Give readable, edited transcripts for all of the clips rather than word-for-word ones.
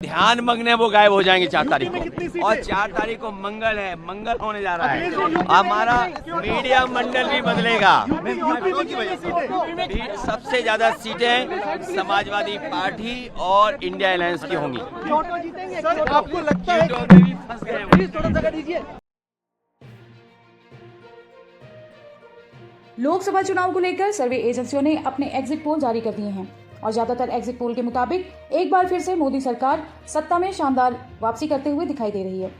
ध्यान मग्न है वो गायब हो जाएंगे 4 तारीख को। और 4 तारीख को मंगल है, मंगल होने जा रहा है। हमारा मीडिया मंडल भी बदलेगा। सबसे ज्यादा सीटें समाजवादी पार्टी और इंडिया अलायंस की होंगी। आपको लगता है फंस गए। लोकसभा चुनाव को लेकर सर्वे एजेंसियों ने अपने एग्जिट पोल जारी कर दिए हैं और ज्यादातर एग्जिट पोल के मुताबिक एक बार फिर से मोदी सरकार सत्ता में शानदार वापसी करते हुए दिखाई दे रही है।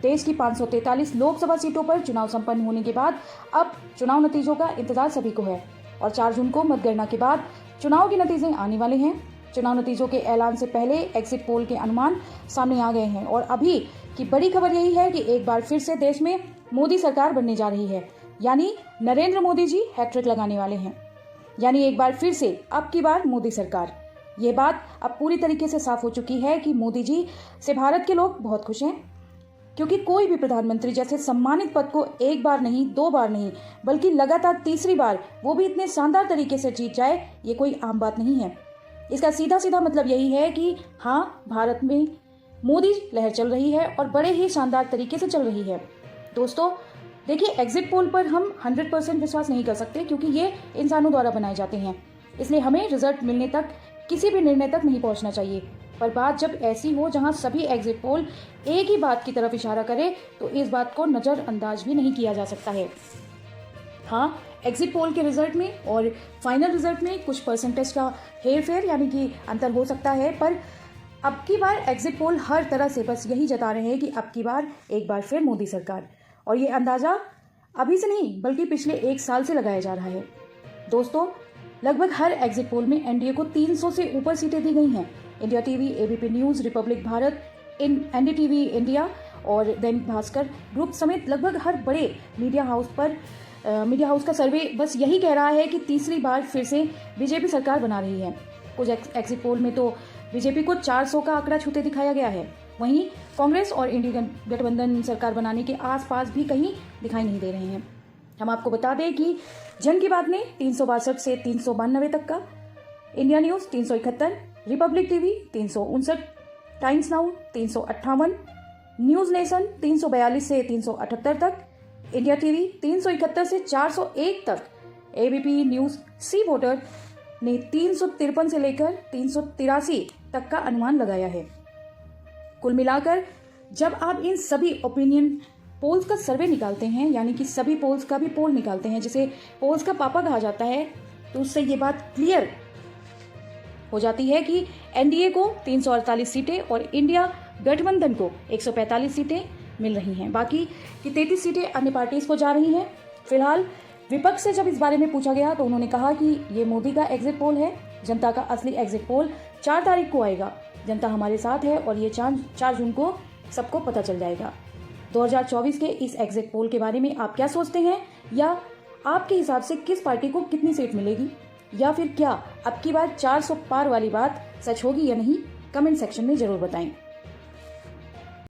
देश की 543 लोकसभा सीटों पर चुनाव संपन्न होने के बाद अब चुनाव नतीजों का इंतजार सभी को है और 4 जून को मतगणना के बाद चुनाव के नतीजे आने वाले हैं। चुनाव नतीजों के ऐलान से पहले एग्जिट पोल के अनुमान सामने आ गए हैं और अभी की बड़ी खबर यही है कि एक बार फिर से देश में मोदी सरकार बनने जा रही है, यानी नरेंद्र मोदी जी हैट्रिक लगाने वाले हैं। यानी एक बार फिर से अब की बार मोदी सरकार। ये बात अब पूरी तरीके से साफ हो चुकी है कि मोदी जी से भारत के लोग बहुत खुश हैं, क्योंकि कोई भी प्रधानमंत्री जैसे सम्मानित पद को एक बार नहीं, 2 बार नहीं, बल्कि लगातार तीसरी बार, वो भी इतने शानदार तरीके से जीत जाए, ये कोई आम बात नहीं है। इसका सीधा सीधा मतलब यही है कि हाँ, भारत में मोदी लहर चल रही है और बड़े ही शानदार तरीके से चल रही है। दोस्तों देखिए, एग्जिट पोल पर हम 100% विश्वास नहीं कर सकते, क्योंकि ये इंसानों द्वारा बनाए जाते हैं। इसलिए हमें रिजल्ट मिलने तक किसी भी निर्णय तक नहीं पहुंचना चाहिए। पर बात जब ऐसी हो जहां सभी एग्जिट पोल एक ही बात की तरफ इशारा करे, तो इस बात को नज़रअंदाज भी नहीं किया जा सकता है। हाँ, एग्जिट पोल के रिजल्ट में और फाइनल रिजल्ट में कुछ परसेंटेज का हेर फेर यानी कि अंतर हो सकता है, पर अब की बार एग्जिट पोल हर तरह से बस यही जता रहे हैं कि अब की बार एक बार फिर मोदी सरकार। और ये अंदाज़ा अभी से नहीं, बल्कि पिछले 1 साल से लगाया जा रहा है। दोस्तों लगभग हर एग्जिट पोल में एनडीए को 300 से ऊपर सीटें दी गई हैं। India TV, ABP news, Republic Bharat, NDTV India और दैनिक भास्कर ग्रुप समेत लगभग हर बड़े मीडिया हाउस का सर्वे बस यही कह रहा है कि तीसरी बार फिर से बीजेपी सरकार बना रही है। कुछ एग्जिट पोल में तो बीजेपी को 400 का आंकड़ा छूते दिखाया गया है। वहीं कांग्रेस और इंडिया गठबंधन सरकार बनाने के आसपास भी कहीं दिखाई नहीं दे रहे हैं। हम आपको बता दें कि जन की बात ने 362 से 392 तक का, India news 371, Republic TV 359, times now 358, news nation 342 से 378 तक, इंडिया टीवी 371 से 401 तक, एबीपी न्यूज़ सी वोटर ने 353 से लेकर 383 तक का अनुमान लगाया है। कुल मिलाकर जब आप इन सभी ओपिनियन पोल्स का सर्वे निकालते हैं, यानी कि सभी पोल्स का भी पोल निकालते हैं, जिसे पोल्स का पापा कहा जाता है, तो उससे ये बात क्लियर हो जाती है कि एनडीए को 348 सीटें और इंडिया गठबंधन को 145 सीटें मिल रही हैं। बाकी की 33 सीटें अन्य पार्टीज को जा रही हैं। फिलहाल विपक्ष से जब इस बारे में पूछा गया तो उन्होंने कहा कि ये मोदी का एग्जिट पोल है, जनता का असली एग्जिट पोल 4 तारीख को आएगा। जनता हमारे साथ है और ये 4 जून को सबको पता चल जाएगा। 2024 के इस एग्जिट पोल के बारे में आप क्या सोचते हैं, या आपके हिसाब से किस पार्टी को कितनी सीट मिलेगी, या फिर क्या अब की बार 400 पार वाली बात सच होगी या नहीं, कमेंट सेक्शन में जरूर बताएं।